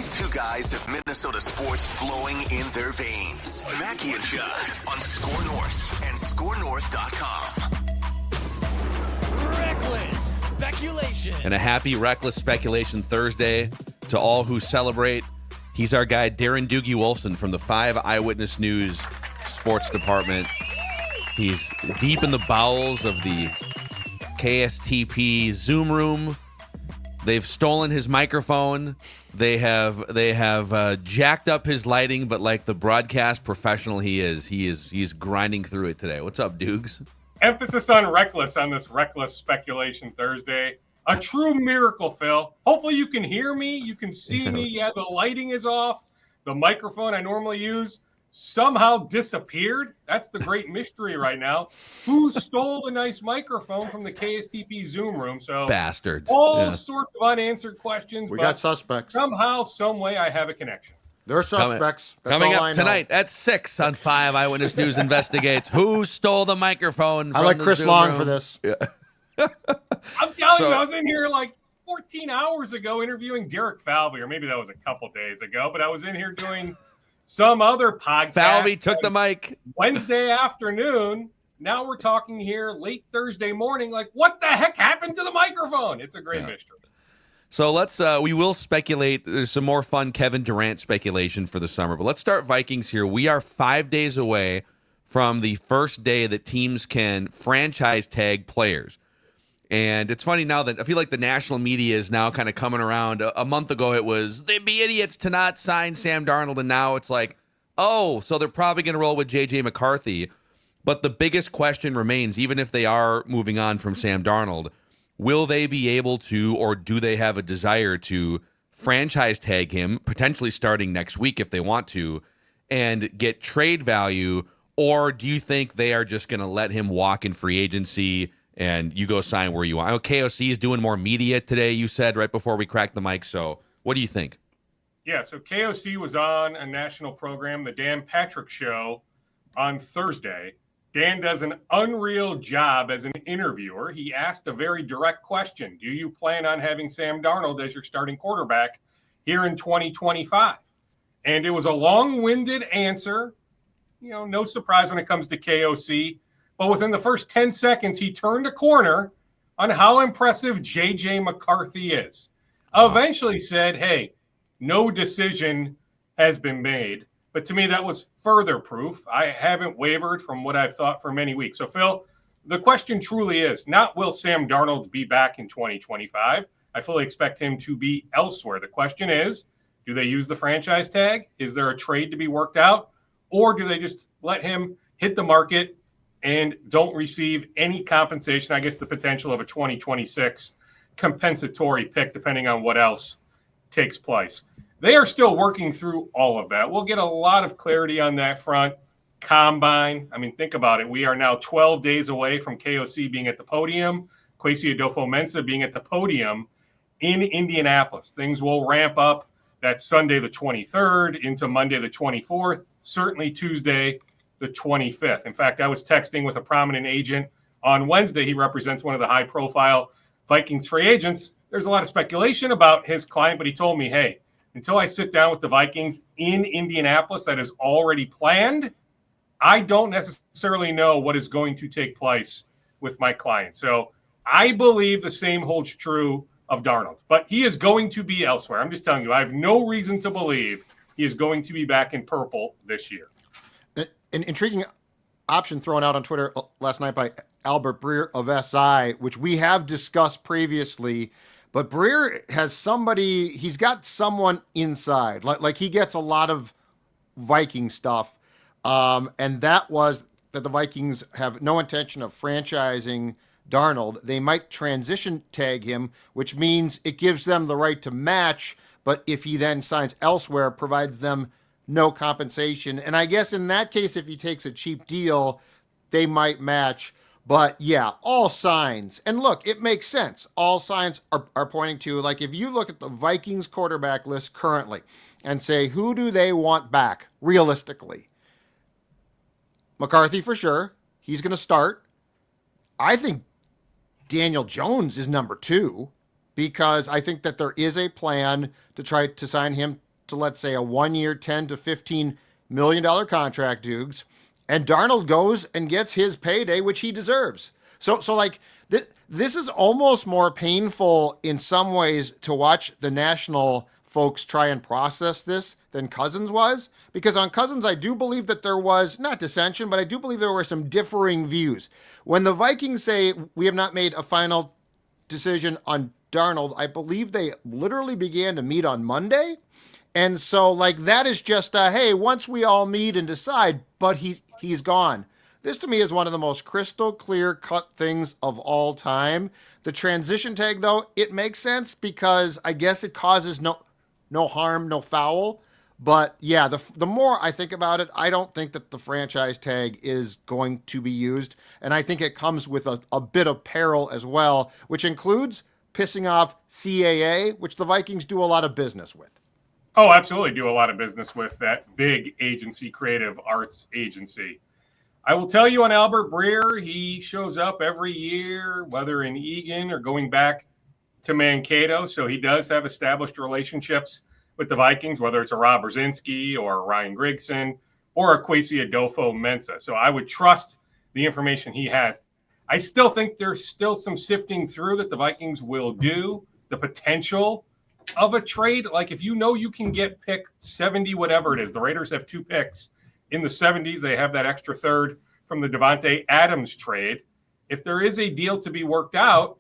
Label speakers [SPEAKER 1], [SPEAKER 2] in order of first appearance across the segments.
[SPEAKER 1] These two guys have Minnesota sports flowing in their veins. Mackey and Judd on Score North and ScoreNorth.com.
[SPEAKER 2] Reckless speculation.
[SPEAKER 3] And a happy Reckless Speculation Thursday to all who celebrate. He's our guy, Darren Doogie Wolfson from the 5 Eyewitness News Sports Department. He's deep in the bowels of the KSTP Zoom room. They've stolen his microphone. They have jacked up his lighting, but like the broadcast professional he's grinding through it today. What's up, Doogs?
[SPEAKER 4] Emphasis on reckless on this Reckless Speculation Thursday. A true miracle, Phil. Hopefully you can hear me. You can see me. Yeah, the lighting is off. The microphone I normally use somehow disappeared. That's the great mystery right now. Who stole the nice microphone from the KSTP Zoom room? So
[SPEAKER 3] bastards.
[SPEAKER 4] All sorts of unanswered questions.
[SPEAKER 5] We got suspects.
[SPEAKER 4] Somehow, some way, I have a connection.
[SPEAKER 5] There are suspects.
[SPEAKER 3] Coming up tonight at 6 on 5 Eyewitness News Investigates. Who stole the microphone?
[SPEAKER 5] I like Chris Long for this.
[SPEAKER 3] Yeah.
[SPEAKER 4] I'm telling you, I was in here like 14 hours ago interviewing Derek Falvey, or maybe that was a couple days ago, but I was in here doing some other podcast.
[SPEAKER 3] Falvey took the mic.
[SPEAKER 4] Wednesday afternoon. Now we're talking here late Thursday morning. Like, what the heck happened to the microphone? It's a great mystery.
[SPEAKER 3] So we will speculate. There's some more fun Kevin Durant speculation for the summer, but let's start Vikings here. We are 5 days away from the first day that teams can franchise tag players. And it's funny now that I feel like the national media is now kind of coming around. A month ago, it was, they'd be idiots to not sign Sam Darnold. And now it's like, oh, so they're probably going to roll with J.J. McCarthy. But the biggest question remains, even if they are moving on from Sam Darnold, will they be able to, or do they have a desire to franchise tag him, potentially starting next week if they want to, and get trade value? Or do you think they are just going to let him walk in free agency and you go sign where you want? I know KOC is doing more media today, you said, right before we cracked the mic. So what do you think?
[SPEAKER 4] Yeah, so KOC was on a national program, the Dan Patrick Show, on Thursday. Dan does an unreal job as an interviewer. He asked a very direct question. Do you plan on having Sam Darnold as your starting quarterback here in 2025? And it was a long-winded answer. You know, no surprise when it comes to KOC. But within the first 10 seconds, he turned a corner on how impressive J.J. McCarthy is. Eventually said, hey, no decision has been made. But to me, that was further proof. I haven't wavered from what I've thought for many weeks. So, Phil, the question truly is not will Sam Darnold be back in 2025? I fully expect him to be elsewhere. The question is, do they use the franchise tag? Is there a trade to be worked out? Or do they just let him hit the market and don't receive any compensation? I guess the potential of a 2026 compensatory pick, depending on what else takes place. They are still working through all of that. We'll get a lot of clarity on that front. Combine. I mean, think about it. We are now 12 days away from KOC being at the podium, Kwesi Adofo-Mensah being at the podium in Indianapolis. Things will ramp up that Sunday the 23rd into Monday the 24th, certainly Tuesday the 25th. In fact, I was texting with a prominent agent on Wednesday. He represents one of the high-profile Vikings free agents. There's a lot of speculation about his client, but he told me, hey, until I sit down with the Vikings in Indianapolis that is already planned, I don't necessarily know what is going to take place with my client. So I believe the same holds true of Darnold, but he is going to be elsewhere. I'm just telling you, I have no reason to believe he is going to be back in purple this year.
[SPEAKER 5] An intriguing option thrown out on Twitter last night by Albert Breer of SI, which we have discussed previously. But Breer has somebody, he's got someone inside. Like he gets a lot of Viking stuff. And that was that the Vikings have no intention of franchising Darnold. They might transition tag him, which means it gives them the right to match. But if he then signs elsewhere, provides them no compensation. And I guess in that case, if he takes a cheap deal, they might match. But yeah, all signs, and look, it makes sense. All signs are pointing to, like, if you look at the Vikings quarterback list currently and say, who do they want back realistically? McCarthy for sure. He's going to start. I think Daniel Jones is number 2 because I think that there is a plan to try to sign him to, let's say, a 1 year, $10 to $15 million contract, Dukes, and Darnold goes and gets his payday, which he deserves. So like this is almost more painful in some ways to watch the national folks try and process this than Cousins was, because on Cousins, I do believe that there was not dissension, but I do believe there were some differing views. When the Vikings say we have not made a final decision on Darnold, I believe they literally began to meet on Monday. And so like that is just hey, once we all meet and decide, but he's gone. This to me is one of the most crystal clear cut things of all time. The transition tag, though, it makes sense because I guess it causes no harm, no foul. But yeah, the more I think about it, I don't think that the franchise tag is going to be used. And I think it comes with a bit of peril as well, which includes pissing off CAA, which the Vikings do a lot of business with.
[SPEAKER 4] Oh, absolutely do a lot of business with that big agency, creative arts agency. I will tell you on Albert Breer, he shows up every year, whether in Eagan or going back to Mankato. So he does have established relationships with the Vikings, whether it's a Rob Brzezinski or a Ryan Grigson or a Kwesi Adolfo-Mensah. So I would trust the information he has. I still think there's still some sifting through that the Vikings will do. The potential of a trade, like if you know you can get pick 70, whatever it is, the Raiders have 2 picks in the 70s. They have that extra third from the Devontae Adams trade. If there is a deal to be worked out,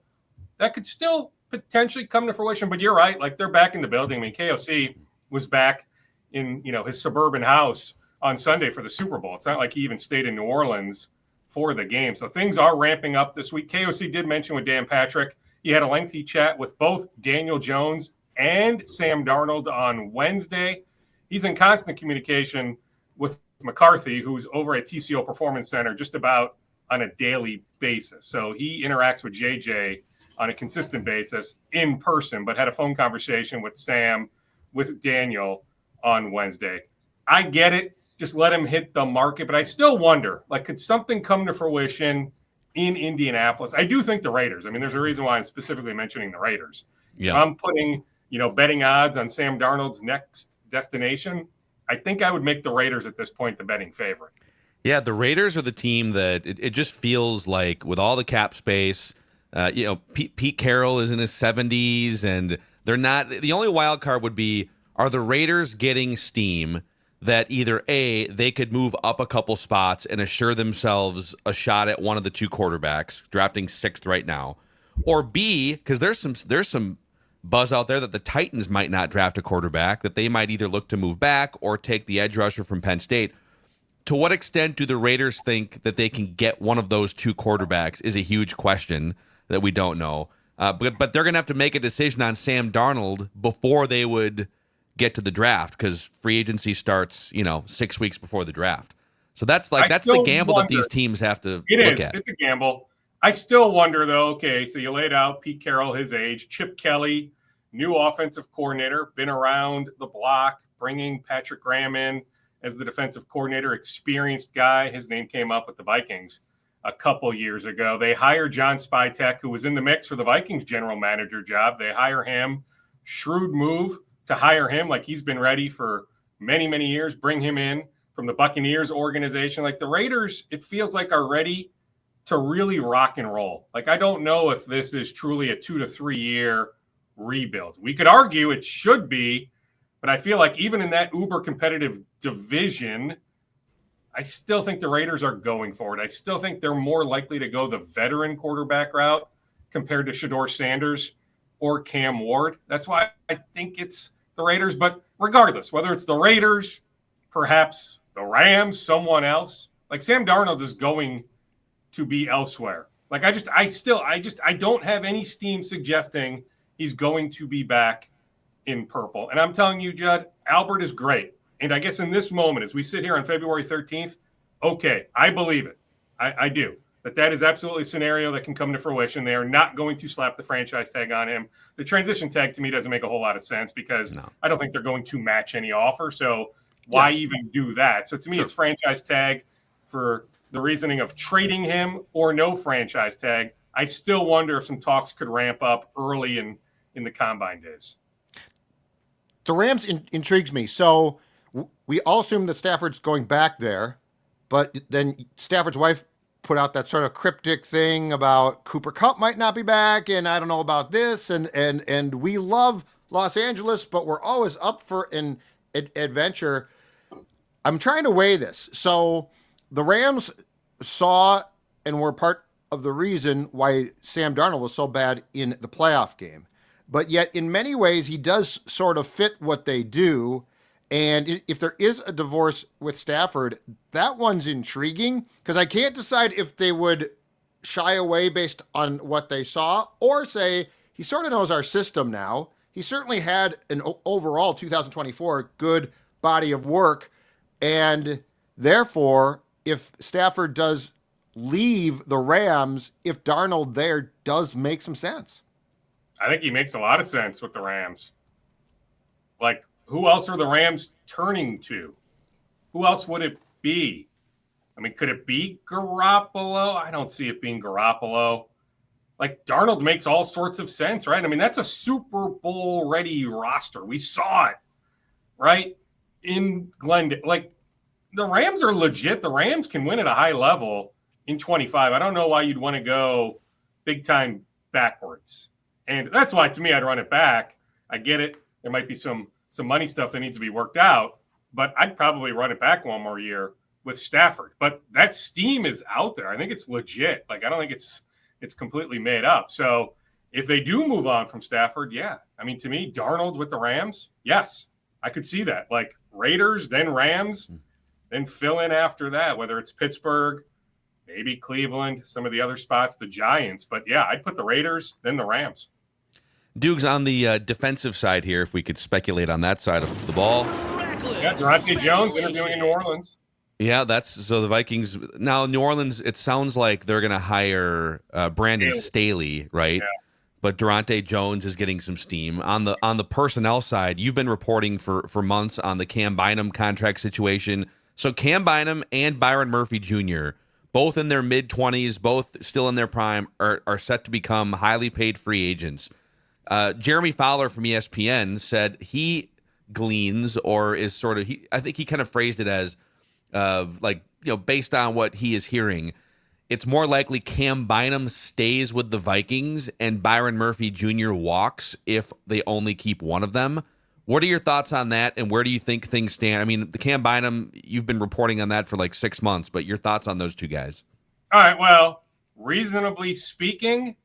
[SPEAKER 4] that could still potentially come to fruition. But you're right, like they're back in the building. I mean, KOC was back in his suburban house on Sunday for the Super Bowl. It's not like he even stayed in New Orleans for the game. So things are ramping up this week. KOC did mention with Dan Patrick, he had a lengthy chat with both Daniel Jones and Sam Darnold on Wednesday. He's in constant communication with McCarthy, who's over at TCO Performance Center just about on a daily basis. So he interacts with JJ on a consistent basis in person, but had a phone conversation with Sam, with Daniel on Wednesday. I get it. Just let him hit the market. But I still wonder, like, could something come to fruition in Indianapolis? I do think the Raiders. I mean, there's a reason why I'm specifically mentioning the Raiders.
[SPEAKER 3] Yeah.
[SPEAKER 4] If I'm putting, betting odds on Sam Darnold's next destination, I think I would make the Raiders at this point the betting favorite.
[SPEAKER 3] Yeah, the Raiders are the team that it just feels like with all the cap space, Pete Carroll is in his 70s, and they're not. The only wild card would be, are the Raiders getting steam that either A, they could move up a couple spots and assure themselves a shot at one of the 2 quarterbacks, drafting 6th right now, or B, because there's some buzz out there that the Titans might not draft a quarterback, that they might either look to move back or take the edge rusher from Penn State. To what extent do the Raiders think that they can get one of those 2 quarterbacks is a huge question that we don't know. But they're going to have to make a decision on Sam Darnold before they would get to the draft, because free agency starts, 6 weeks before the draft. So that's the gamble that these teams have to look at.
[SPEAKER 4] It's a gamble. I still wonder, though, okay, so you laid out Pete Carroll, his age, Chip Kelly, new offensive coordinator, been around the block, bringing Patrick Graham in as the defensive coordinator, experienced guy. His name came up with the Vikings a couple years ago. They hire John Spytek, who was in the mix for the Vikings general manager job. They hire him. Shrewd move to hire him, like he's been ready for many, many years, bring him in from the Buccaneers organization. Like the Raiders, it feels like are ready to really rock and roll. Like I don't know if this is truly a 2 to 3 year rebuild. We could argue it should be, but I feel like even in that uber competitive division, I still think the Raiders are going for it. I still think they're more likely to go the veteran quarterback route compared to Shedeur Sanders or Cam Ward. That's why I think it's the Raiders. But regardless, whether it's the Raiders, perhaps the Rams, someone else, like Sam Darnold is going to be elsewhere. Like I don't have any steam suggesting he's going to be back in purple. And I'm telling you, Judd, Albert is great. And I guess in this moment, as we sit here on February 13th, okay, I believe it. I do. That is absolutely a scenario that can come to fruition. They are not going to slap the franchise tag on him. The transition tag to me doesn't make a whole lot of sense because I don't think they're going to match any offer. So why even do that? So to me, it's franchise tag for the reasoning of trading him or no franchise tag. I still wonder if some talks could ramp up early in the combine days.
[SPEAKER 5] the Rams intrigues me. So we all assume that Stafford's going back there, but then Stafford's wife put out that sort of cryptic thing about Cooper Kupp might not be back, and I don't know about this, and we love Los Angeles, but we're always up for an adventure. I'm trying to weigh this. So the Rams saw and were part of the reason why Sam Darnold was so bad in the playoff game. But yet, in many ways, he does sort of fit what they do. And if there is a divorce with Stafford, that one's intriguing because I can't decide if they would shy away based on what they saw or say, he sort of knows our system now. He certainly had an overall 2024 good body of work. And therefore, if Stafford does leave the Rams, if Darnold there does make some sense.
[SPEAKER 4] I think he makes a lot of sense with the Rams. Like, who else are the Rams turning to? Who else would it be? I mean, could it be Garoppolo? I don't see it being Garoppolo. Like, Darnold makes all sorts of sense, right? I mean, that's a Super Bowl ready roster. We saw it, right? In Glendale. Like, the Rams are legit. The Rams can win at a high level in 25. I don't know why you'd want to go big time backwards. And that's why, to me, I'd run it back. I get it. There might be some money stuff that needs to be worked out, but I'd probably run it back one more year with Stafford. But that steam is out there. I think it's legit. Like, I don't think it's completely made up. So if they do move on from Stafford, yeah. I mean, to me, Darnold with the Rams, yes, I could see that. Like, Raiders, then Rams, then fill in after that, whether it's Pittsburgh, maybe Cleveland, some of the other spots, the Giants. But, yeah, I'd put the Raiders, then the Rams.
[SPEAKER 3] Dukes, on the defensive side here, if we could speculate on that side of the ball.
[SPEAKER 4] Yeah, Durant Jones interviewing in New Orleans.
[SPEAKER 3] Yeah, that's so the Vikings. Now, New Orleans, it sounds like they're going to hire Brandon Staley, right? Yeah. But Durante Jones is getting some steam. On the personnel side, you've been reporting for months on the Cam Bynum contract situation. So Cam Bynum and Byron Murphy Jr., both in their mid-20s, both still in their prime, are set to become highly paid free agents. Jeremy Fowler from ESPN said he gleans or is sort of, I think he kind of phrased it as based on what he is hearing, it's more likely Cam Bynum stays with the Vikings and Byron Murphy Jr. walks if they only keep one of them. What are your thoughts on that, and where do you think things stand? I mean, the Cam Bynum, you've been reporting on that for like 6 months, but your thoughts on those two guys?
[SPEAKER 4] All right, well, reasonably speaking,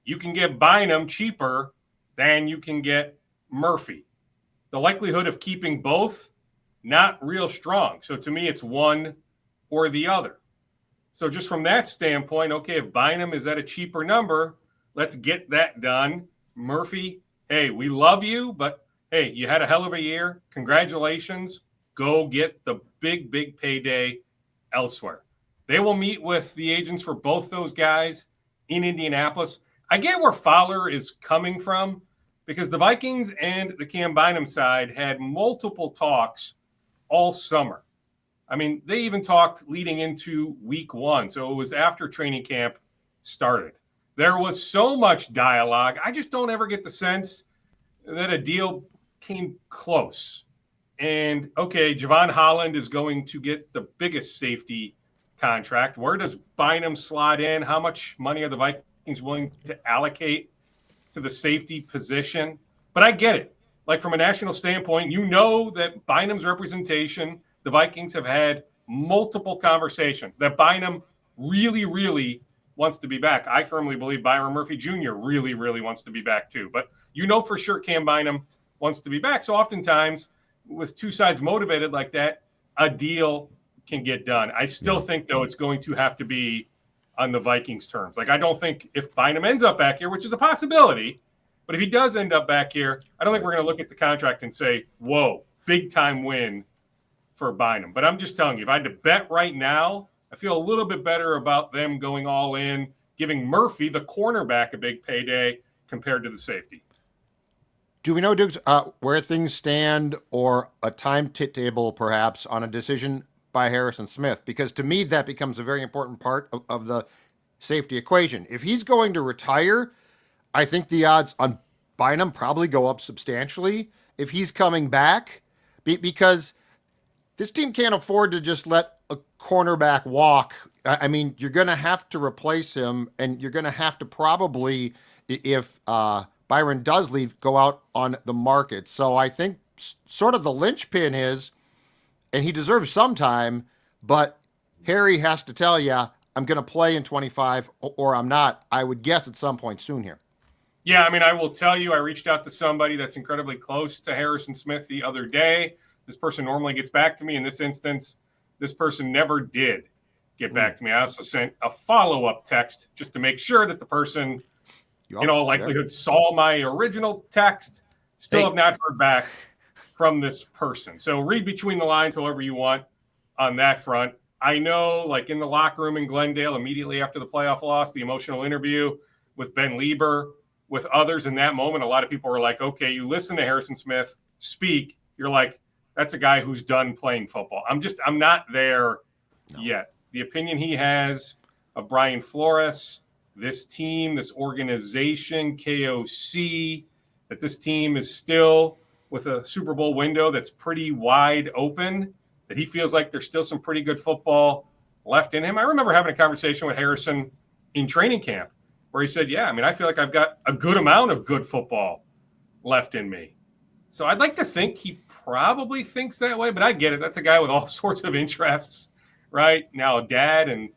[SPEAKER 4] you can get Bynum cheaper than you can get Murphy. The likelihood of keeping both, not real strong. So to me, it's one or the other. So just from that standpoint, okay, if Bynum is at a cheaper number, let's get that done. Murphy, hey, we love you, but hey, you had a hell of a year. Congratulations. Go get the big, big payday elsewhere. They will meet with the agents for both those guys in Indianapolis. I get where Fowler is coming from because the Vikings and the Cam Bynum side had multiple talks all summer. I mean, they even talked leading into week 1. So it was after training camp started. There was so much dialogue. I just don't ever get the sense that a deal came close. And, okay, Javon Holland is going to get the biggest safety contract. Where does Bynum slot in? How much money are the Vikings willing to allocate to the safety position? But I get it. Like, from a national standpoint, you know that Bynum's representation, the Vikings have had multiple conversations, that Bynum really, really wants to be back. I firmly believe Byron Murphy Jr. really, really wants to be back too. But you know for sure Cam Bynum wants to be back. So oftentimes, with two sides motivated like that, a deal can get done. I still think, though, it's going to have to be on the Vikings' terms. Like, I don't think if Bynum ends up back here, which is a possibility, but if he does end up back here, I don't think we're going to look at the contract and say, whoa, big-time win for Bynum. But I'm just telling you, if I had to bet right now, I feel a little bit better about them going all in, giving Murphy, the cornerback, a big payday compared to the safety.
[SPEAKER 5] Do we know, Dukes, where things stand or a timetable perhaps on a decision by Harrison Smith? Because to me, that becomes a very important part of the safety equation. If he's going to retire, I think the odds on Bynum probably go up substantially if he's coming back, because this team can't afford to just let a cornerback walk. I mean, you're going to have to replace him, and you're going to have to probably, if Byron does leave, go out on the market. So I think sort of the linchpin is, and he deserves some time, but Harry has to tell you, I'm going to play in 25 or I'm not. I would guess at some point soon here.
[SPEAKER 4] Yeah, I mean, I will tell you, I reached out to somebody that's incredibly close to Harrison Smith the other day. This person normally gets back to me. In this instance, this person never did get back to me. I also sent a follow-up text just to make sure that the person, in all likelihood, saw my original text. Still have not heard back from this person. So read between the lines however you want on that front. I know, like in the locker room in Glendale, immediately after the playoff loss, the emotional interview with Ben Lieber, with others in that moment, a lot of people were like, okay, you listen to Harrison Smith speak. You're like, that's a guy who's done playing football. I'm not there yet. The opinion he has of Brian Flores, this team, this organization, KOC, that this team is still with a Super Bowl window that's pretty wide open, that he feels like there's still some pretty good football left in him. I remember having a conversation with Harrison in training camp where he said, yeah, I mean, I feel like I've got a good amount of good football left in me. So I'd like to think he probably thinks that way, but I get it. That's a guy with all sorts of interests, right? Now a dad, and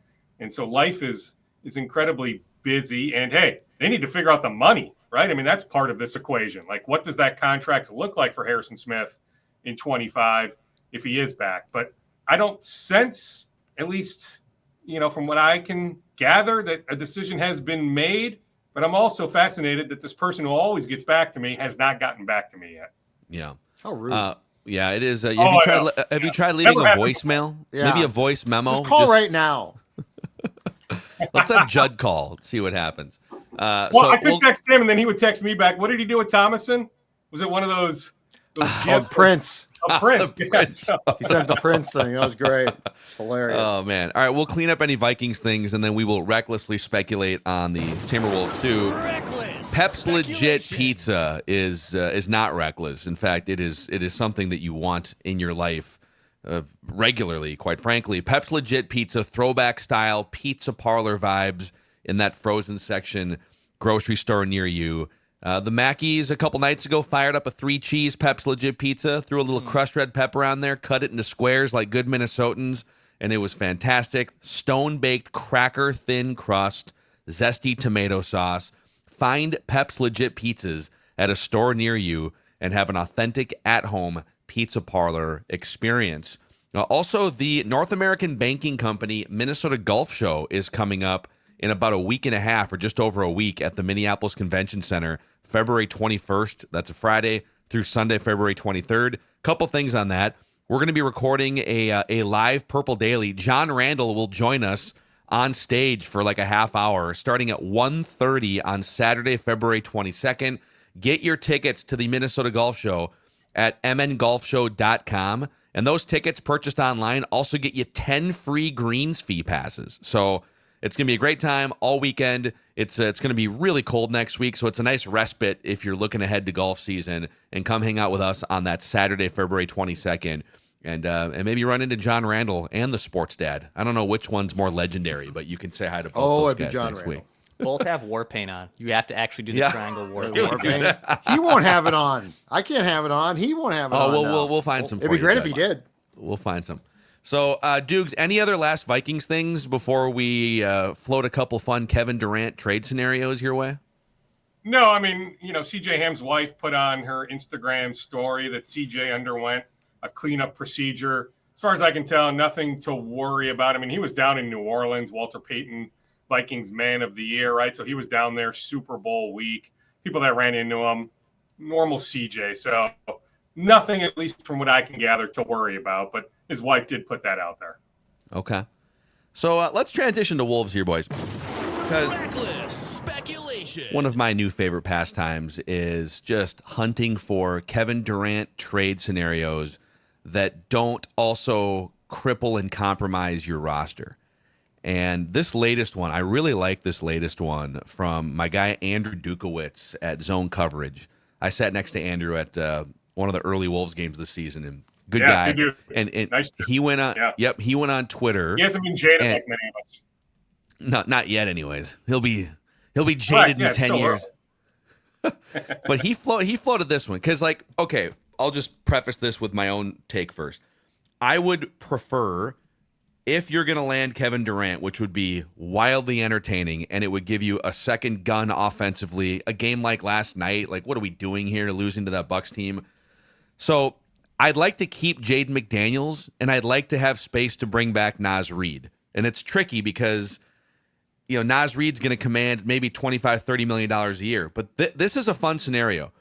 [SPEAKER 4] so life is incredibly busy. And hey, they need to figure out the money, right? I mean, that's part of this equation. Like, what does that contract look like for Harrison Smith in 25 if he is back? But I don't sense, at least, from what I can gather, that a decision has been made. But I'm also fascinated that this person who always gets back to me has not gotten back to me yet.
[SPEAKER 3] Yeah.
[SPEAKER 5] How rude.
[SPEAKER 3] Yeah, it is. Have you tried leaving a voicemail?
[SPEAKER 5] Yeah.
[SPEAKER 3] Maybe a voice memo?
[SPEAKER 5] Just call right now.
[SPEAKER 3] Let's have Judd call. See what happens.
[SPEAKER 4] I could text him, and then he would text me back. What did he do with Thomason? Was it one of those gifs?
[SPEAKER 5] Prince.
[SPEAKER 4] Prince.
[SPEAKER 3] The Prince.
[SPEAKER 5] He sent the Prince thing. That was great. Hilarious.
[SPEAKER 3] Oh, man. All right, we'll clean up any Vikings things, and then we will recklessly speculate on the Timberwolves, too. Pep's Legit Pizza is not reckless. In fact, it is something that you want in your life regularly, quite frankly. Pep's Legit Pizza, throwback style, pizza parlor vibes in that frozen section grocery store near you. The Mackeys a couple nights ago fired up a 3-cheese Pep's Legit Pizza, threw a little crushed red pepper on there, cut it into squares like good Minnesotans, and it was fantastic. Stone-baked cracker thin crust, zesty tomato sauce. Find Pep's Legit Pizzas at a store near you and have an authentic at-home pizza parlor experience. Also, the North American Banking Company Minnesota Golf Show is coming up in about a week and a half, or just over a week, at the Minneapolis Convention Center, February 21st. That's a Friday through Sunday, February 23rd. Couple things on that. We're going to be recording a live Purple Daily. John Randall will join us on stage for like a half hour, starting at 1:30 on Saturday, February 22nd. Get your tickets to the Minnesota Golf Show at mngolfshow.com. And those tickets purchased online also get you 10 free greens fee passes. So it's going to be a great time all weekend. It's going to be really cold next week, so it's a nice respite if you're looking ahead to golf season. And come hang out with us on that Saturday, February 22nd. And maybe run into John Randall and the sports dad. I don't know which one's more legendary, but you can say hi to both those guys
[SPEAKER 5] John
[SPEAKER 3] next
[SPEAKER 5] Randall.
[SPEAKER 3] week.
[SPEAKER 6] Both have war paint on. You have to actually do the triangle war paint.
[SPEAKER 5] He won't have it on. I can't have it on. He won't have it on.
[SPEAKER 3] We'll find some.
[SPEAKER 5] It'd be great if he did.
[SPEAKER 3] We'll find some. So, Dukes, any other last Vikings things before we float a couple fun Kevin Durant trade scenarios your way?
[SPEAKER 4] No, I mean, CJ Ham's wife put on her Instagram story that CJ underwent a cleanup procedure. As far as I can tell, nothing to worry about. I mean, he was down in New Orleans, Walter Payton, Vikings Man of the Year, right? So he was down there Super Bowl week. People that ran into him, normal CJ. So nothing, at least from what I can gather, to worry about. But his wife did put that out there.
[SPEAKER 3] Okay. So let's transition to Wolves here, boys. Because one of my new favorite pastimes is just hunting for Kevin Durant trade scenarios that don't also cripple and compromise your roster. And this latest one, I really like this latest one from my guy Andrew Dukowitz at Zone Coverage. I sat next to Andrew at one of the early Wolves games of the season, and good
[SPEAKER 4] Yeah,
[SPEAKER 3] guy.
[SPEAKER 4] good dude.
[SPEAKER 3] And
[SPEAKER 4] Nice
[SPEAKER 3] he went on.
[SPEAKER 4] Yeah.
[SPEAKER 3] Yep, he went on Twitter.
[SPEAKER 4] He hasn't been jaded
[SPEAKER 3] and-
[SPEAKER 4] like many of us.
[SPEAKER 3] Not yet, anyways. He'll be
[SPEAKER 4] Right,
[SPEAKER 3] jaded
[SPEAKER 4] yeah,
[SPEAKER 3] in
[SPEAKER 4] it's
[SPEAKER 3] 10
[SPEAKER 4] still
[SPEAKER 3] years. But he floated this one because, like, okay, I'll just preface this with my own take first. I would prefer, if you're going to land Kevin Durant, which would be wildly entertaining, and it would give you a second gun offensively, a game like last night, like, what are we doing here, losing to that Bucks team? So I'd like to keep Jaden McDaniels, and I'd like to have space to bring back Naz Reid. And it's tricky because, you know, Naz Reid's going to command maybe $25-30 million a year. But this is a fun scenario.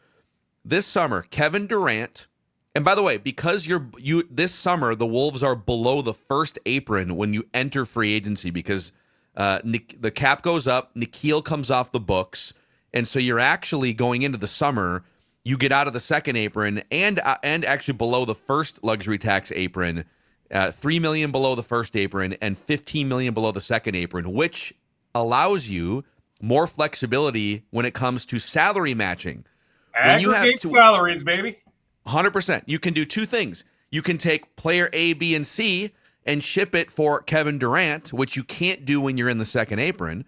[SPEAKER 3] This summer, Kevin Durant, and by the way, because you this summer, the Wolves are below the first apron when you enter free agency because the cap goes up, Nikhil comes off the books, and so you're actually going into the summer, you get out of the second apron and actually below the first luxury tax apron, $3 million below the first apron and $15 million below the second apron, which allows you more flexibility when it comes to salary matching.
[SPEAKER 4] Aggregate salaries, baby.
[SPEAKER 3] 100%. You can do two things. You can take player A, B, and C and ship it for Kevin Durant, which you can't do when you're in the second apron.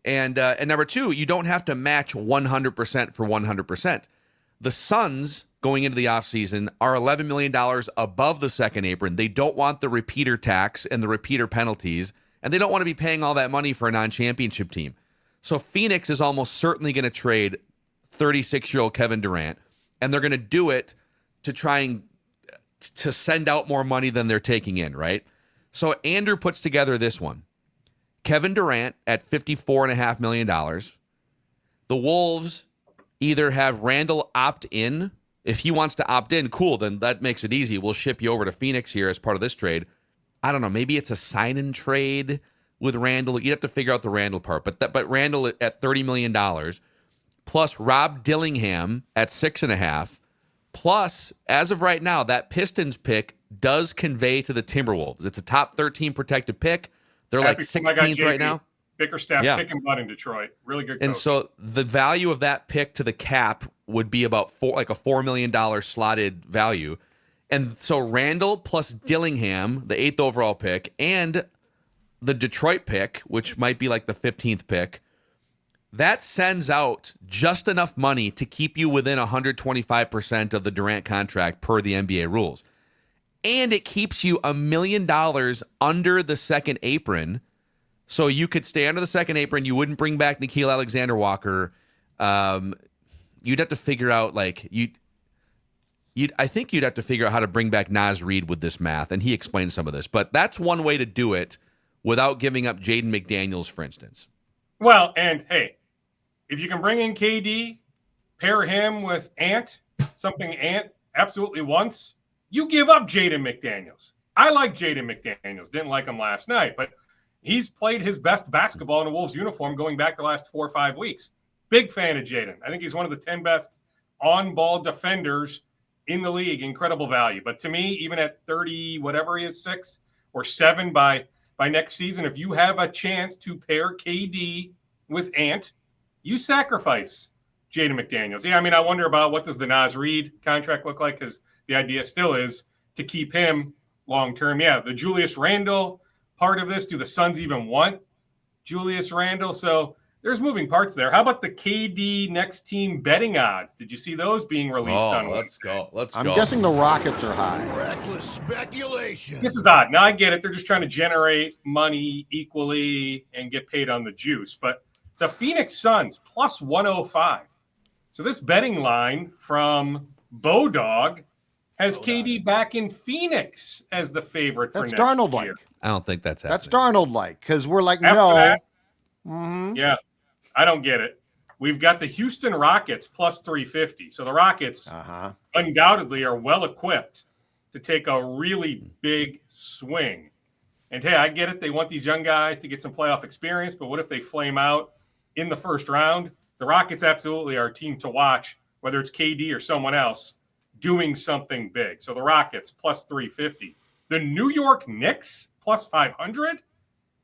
[SPEAKER 3] And number two, you don't have to match 100% for 100%. The Suns, going into the offseason, are $11 million above the second apron. They don't want the repeater tax and the repeater penalties, and they don't want to be paying all that money for a non-championship team. So Phoenix is almost certainly going to trade 36-year-old Kevin Durant, and they're going to do it to try and to send out more money than they're taking in, right? So Andrew puts together this one. Kevin Durant at $54.5 million. The Wolves either have Randall opt in. If he wants to opt in, cool, then that makes it easy. We'll ship you over to Phoenix here as part of this trade. I don't know, maybe it's a sign-in trade with Randall. You'd have to figure out the Randall part. But Randall at $30 million, plus Rob Dillingham at $6.5 million. Plus, as of right now, that Pistons pick does convey to the Timberwolves. It's a top 13 protected pick. They're like 16th right now.
[SPEAKER 4] Bickerstaff kicking butt in Detroit. Really good coach.
[SPEAKER 3] And so the value of that pick to the cap would be about a $4 million slotted value. And so Randall plus Dillingham, the 8th overall pick, and the Detroit pick, which might be like the 15th pick, that sends out just enough money to keep you within 125% of the Durant contract per the NBA rules. And it keeps you $1 million under the second apron. So you could stay under the second apron. You wouldn't bring back Nickeil Alexander-Walker. You'd have to figure out, like, I think you'd have to figure out how to bring back Naz Reid with this math. And he explained some of this. But that's one way to do it without giving up Jaden McDaniels, for instance.
[SPEAKER 4] Well, and hey, if you can bring in KD, pair him with something Ant absolutely wants, you give up Jaden McDaniels. I like Jaden McDaniels. Didn't like him last night, but he's played his best basketball in a Wolves uniform going back the last 4 or 5 weeks. Big fan of Jaden. I think he's one of the 10 best on-ball defenders in the league. Incredible value. But to me, even at 30, whatever he is, 6 or 7 by next season, if you have a chance to pair KD with Ant, you sacrifice Jaden McDaniels. Yeah, I mean, I wonder about what does the Naz Reid contract look like, because the idea still is to keep him long-term. Yeah, the Julius Randle part of this, do the Suns even want Julius Randle? So there's moving parts there. How about the KD next team betting odds? Did you see those being released on Wednesday?
[SPEAKER 3] Let's go.
[SPEAKER 5] I'm guessing the Rockets are high.
[SPEAKER 1] Reckless speculation.
[SPEAKER 4] This is odd. Now, I get it. They're just trying to generate money equally and get paid on the juice. But the Phoenix Suns, plus 105. So this betting line from Bodog has KD back in Phoenix as the favorite for
[SPEAKER 5] That's
[SPEAKER 4] next
[SPEAKER 5] Darnold-like.
[SPEAKER 4] year.
[SPEAKER 3] I don't think that's happening.
[SPEAKER 5] That's Darnold-like, because we're like,
[SPEAKER 4] After
[SPEAKER 5] no.
[SPEAKER 4] that,
[SPEAKER 5] Mm-hmm.
[SPEAKER 4] yeah, I don't get it. We've got the Houston Rockets plus 350. So the Rockets undoubtedly are well equipped to take a really big swing. And hey, I get it. They want these young guys to get some playoff experience, but what if they flame out in the first round? The Rockets absolutely are a team to watch, whether it's KD or someone else doing something big. So the Rockets plus 350. The New York Knicks plus 500.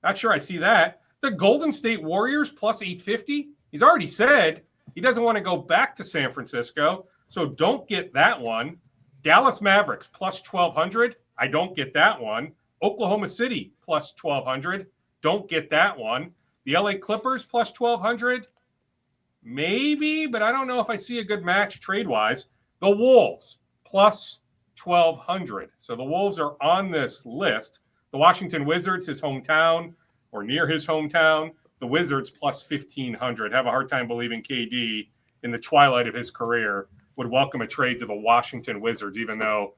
[SPEAKER 4] Not sure I see that. The Golden State Warriors plus 850. He's already said He doesn't want to go back to San Francisco, so don't get that one. Dallas Mavericks plus 1,200. I don't get that one. Oklahoma City plus 1,200. Don't get that one. The LA Clippers plus 1,200. Maybe, but I don't know if I see a good match trade-wise. The Wolves plus 1,200. So the Wolves are on this list. The Washington Wizards, his hometown, or near his hometown. The Wizards plus 1,500. Have a hard time believing KD, in the twilight of his career, would welcome a trade to the Washington Wizards, even though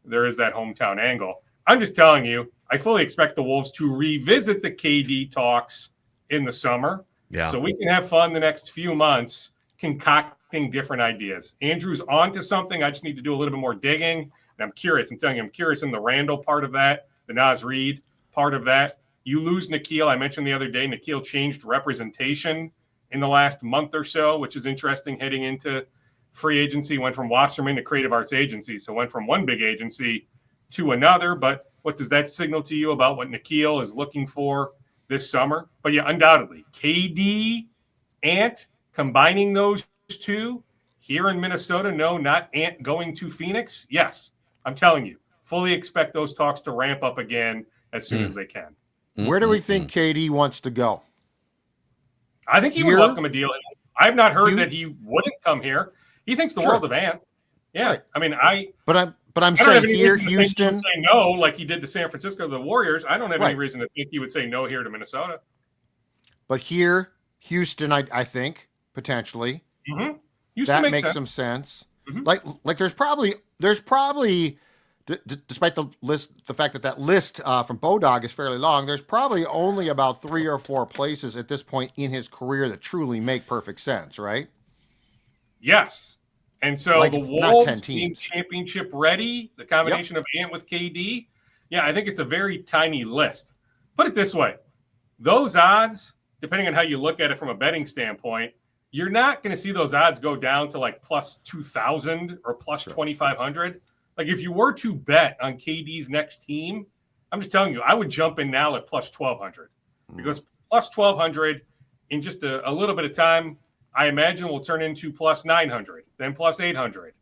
[SPEAKER 4] there is that hometown angle. I'm just telling you, I fully expect the Wolves to revisit the KD talks in the summer.
[SPEAKER 3] Yeah.
[SPEAKER 4] So we can have fun the next few months concocting different ideas. Andrew's on to something. I just need to do a little bit more digging. And I'm curious. I'm telling you, I'm curious in the Randall part of that, the Naz Reid part of that. You lose Nickeil. I mentioned the other day, Nickeil changed representation in the last month or so, which is interesting heading into free agency. Went from Wasserman to Creative Arts Agency. So went from one big agency to another. But what does that signal to you about what Nickeil is looking for this summer? But yeah, undoubtedly, KD, Ant, combining those two here in Minnesota. No, not Ant going to Phoenix. Yes, I'm telling you, fully expect those talks to ramp up again as soon as they can.
[SPEAKER 5] Where do we think KD wants to go?
[SPEAKER 4] I think he would welcome a deal. I've not heard that he wouldn't come here. He thinks the world of Ant. Yeah, right. I mean,
[SPEAKER 5] But I'm saying here, Houston.
[SPEAKER 4] He would say no, like he did to San Francisco, the Warriors. I don't have any reason to think he would say no here to Minnesota.
[SPEAKER 5] But here, Houston, I think potentially
[SPEAKER 4] Houston
[SPEAKER 5] that makes some sense. Like there's probably, despite the fact that list from Bodog is fairly long, there's probably only about 3 or 4 places at this point in his career that truly make perfect sense, right?
[SPEAKER 4] Yes. And so the Wolves being championship ready, the combination of Ant with KD, I think it's a very tiny list. Put it this way. Those odds, depending on how you look at it from a betting standpoint, you're not going to see those odds go down to like plus 2,000 or plus 2,500. Like if you were to bet on KD's next team, I'm just telling you, I would jump in now at plus 1,200 because plus 1,200 in just a little bit of time, I imagine will turn into plus 900, then plus 800,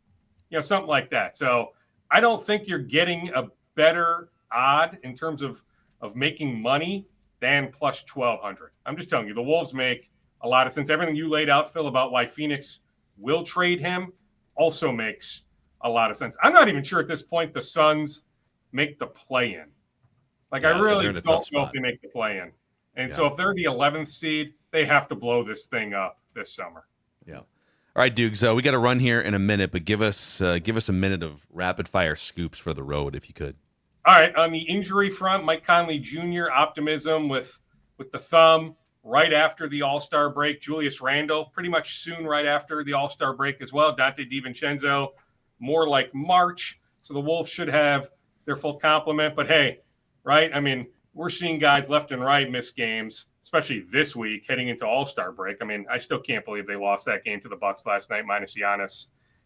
[SPEAKER 4] something like that. So I don't think you're getting a better odd in terms of making money than plus 1,200. I'm just telling you, the Wolves make a lot of sense. Everything you laid out, Phil, about why Phoenix will trade him also makes a lot of sense. I'm not even sure at this point the Suns make the play-in. Like, I really don't know if they make the play-in. And so if they're the 11th seed, they have to blow this thing up this summer.
[SPEAKER 3] Yeah. All right, Dukes. We got to run here in a minute, but give us a minute of rapid fire scoops for the road, if you could.
[SPEAKER 4] All right. On the injury front, Mike Conley Jr. optimism with the thumb right after the All-Star break. Julius Randle pretty much soon right after the All-Star break as well. Dante DiVincenzo more like March. So the Wolves should have their full complement. But hey, right? I mean, we're seeing guys left and right miss games, especially this week heading into All-Star break. I mean, I still can't believe they lost that game to the Bucks last night, minus Giannis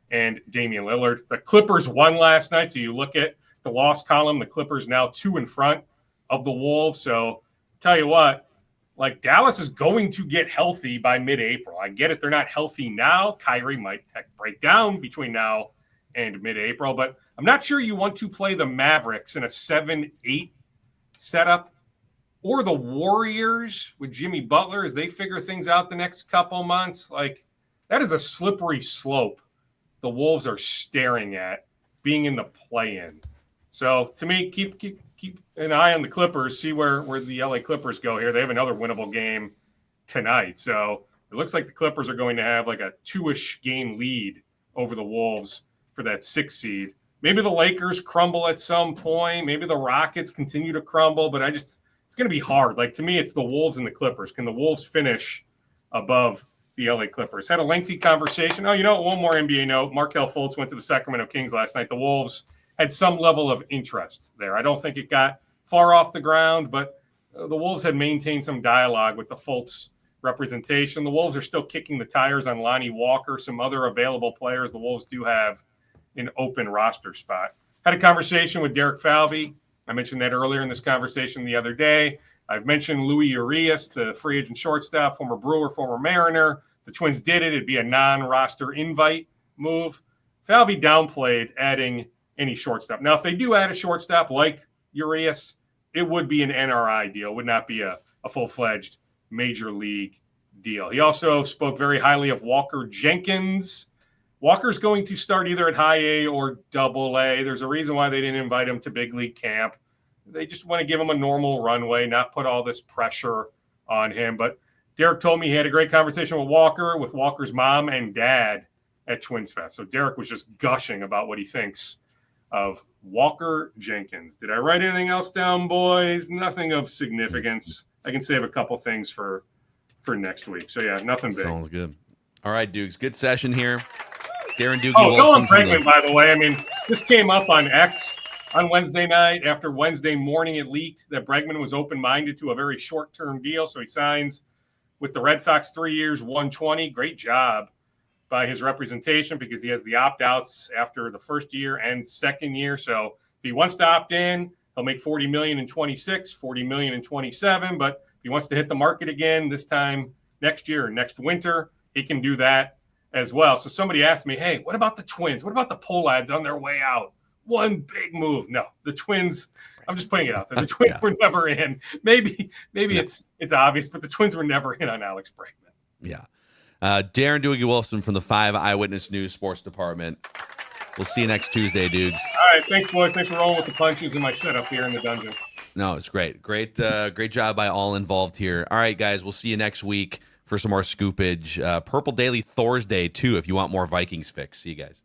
[SPEAKER 4] and Damian Lillard. The Clippers won last night, so you look at the loss column, the Clippers now 2 in front of the Wolves. So tell you what, like Dallas is going to get healthy by mid-April. I get it. They're not healthy now. Kyrie might break down between now and mid-April, but I'm not sure you want to play the Mavericks in a 7-8 setup or the Warriors with Jimmy Butler as they figure things out the next couple months. Like, that is a slippery slope the Wolves are staring at being in the play-in. So to me, keep an eye on the Clippers, see where the LA Clippers go here. They have another winnable game tonight. So it looks like the Clippers are going to have like a 2-ish game lead over the Wolves for that 6th seed. Maybe the Lakers crumble at some point. Maybe the Rockets continue to crumble, but it's going to be hard. Like, to me, it's the Wolves and the Clippers. Can the Wolves finish above the LA Clippers? Had a lengthy conversation. Oh, one more NBA note. Markelle Fultz went to the Sacramento Kings last night. The Wolves had some level of interest there. I don't think it got far off the ground, but the Wolves had maintained some dialogue with the Fultz representation. The Wolves are still kicking the tires on Lonnie Walker, some other available players. The Wolves do have an open roster spot. Had a conversation with Derek Falvey. I mentioned that earlier in this conversation the other day. I've mentioned Louis Urias, the free agent shortstop, former Brewer, former Mariner, the Twins did it, it'd be a non-roster invite move. Falvey downplayed adding any shortstop. Now, if they do add a shortstop like Urias, it would be an NRI deal, would not be a full-fledged major league deal. He also spoke very highly of Walker Jenkins. Walker's going to start either at high A or double A. There's a reason why they didn't invite him to big league camp. They just want to give him a normal runway, not put all this pressure on him. But Derek told me he had a great conversation with Walker's mom and dad at Twins Fest. So Derek was just gushing about what he thinks of Walker Jenkins. Did I write anything else down, boys? Nothing of significance. I can save a couple things for next week. So, yeah, nothing big.
[SPEAKER 3] Sounds good. All right, Dukes. Good session here. Darren Doogie
[SPEAKER 4] Nolan
[SPEAKER 3] Wilson.
[SPEAKER 4] Bregman, by the way. I mean, this came up on X on Wednesday night. After Wednesday morning, it leaked that Bregman was open-minded to a very short-term deal. So he signs with the Red Sox 3 years, $120. Great job by his representation because he has the opt-outs after the first year and second year. So if he wants to opt in, he'll make $40 million in 26, $40 million in 27. But if he wants to hit the market again this time next year or next winter, he can do that as well. So somebody asked me, hey, what about the Twins? What about the Pohlads on their way out? One big move. No, the Twins, I'm just putting it out there. The Twins were never in. Maybe it's obvious, but the Twins were never in on Alex Bregman.
[SPEAKER 3] Yeah. Darren Doogie Wilson from the 5 Eyewitness News Sports Department. We'll see you next Tuesday, dudes.
[SPEAKER 4] All right. Thanks, boys. Thanks for rolling with the punches in my setup here in the dungeon.
[SPEAKER 3] No, it's great. Great job by all involved here. All right, guys. We'll see you next week for some more scoopage. Purple Daily Thursday, too, if you want more Vikings fix. See you guys.